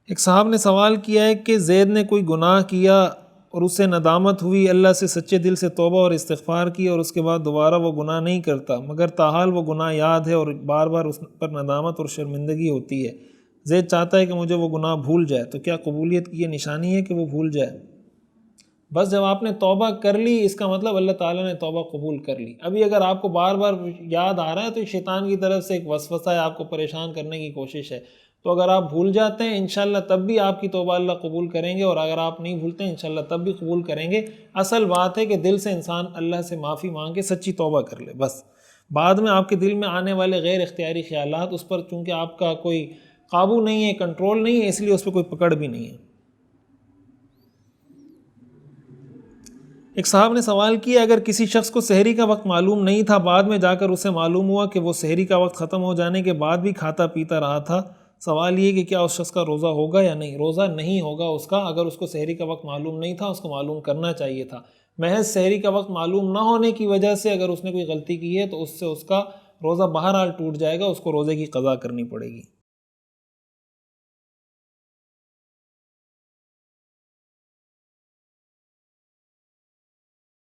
ایک صاحب نے سوال کیا ہے کہ زید نے کوئی گناہ کیا اور اسے ندامت ہوئی، اللہ سے سچے دل سے توبہ اور استغفار کی اور اس کے بعد دوبارہ وہ گناہ نہیں کرتا، مگر تاحال وہ گناہ یاد ہے اور بار بار اس پر ندامت اور شرمندگی ہوتی ہے۔ زید چاہتا ہے کہ مجھے وہ گناہ بھول جائے، تو کیا قبولیت کی یہ نشانی ہے کہ وہ بھول جائے؟ بس جب آپ نے توبہ کر لی اس کا مطلب اللہ تعالیٰ نے توبہ قبول کر لی۔ ابھی اگر آپ کو بار بار یاد آ رہا ہے تو شیطان کی طرف سے ایک وسوسہ ہے، آپ کو پریشان کرنے کی کوشش ہے، تو اگر آپ بھول جاتے ہیں انشاءاللہ تب بھی آپ کی توبہ اللہ قبول کریں گے، اور اگر آپ نہیں بھولتے ہیں انشاءاللہ تب بھی قبول کریں گے۔ اصل بات ہے کہ دل سے انسان اللہ سے معافی مانگ کے سچی توبہ کر لے بس۔ بعد میں آپ کے دل میں آنے والے غیر اختیاری خیالات، اس پر چونکہ آپ کا کوئی قابو نہیں ہے، کنٹرول نہیں ہے، اس لیے اس پہ کوئی پکڑ بھی نہیں ہے۔ ایک صاحب نے سوال کیا، اگر کسی شخص کو سحری کا وقت معلوم نہیں تھا، بعد میں جا کر اسے معلوم ہوا کہ وہ سحری کا وقت ختم ہو جانے کے بعد بھی کھاتا پیتا رہا تھا، سوال یہ کہ کیا اس شخص کا روزہ ہوگا یا نہیں؟ روزہ نہیں ہوگا اس کا۔ اگر اس کو سحری کا وقت معلوم نہیں تھا، اس کو معلوم کرنا چاہیے تھا۔ محض سحری کا وقت معلوم نہ ہونے کی وجہ سے اگر اس نے کوئی غلطی کی ہے تو اس سے اس کا روزہ بہرحال ٹوٹ جائے گا، اس کو روزے کی قضا کرنی پڑے گی۔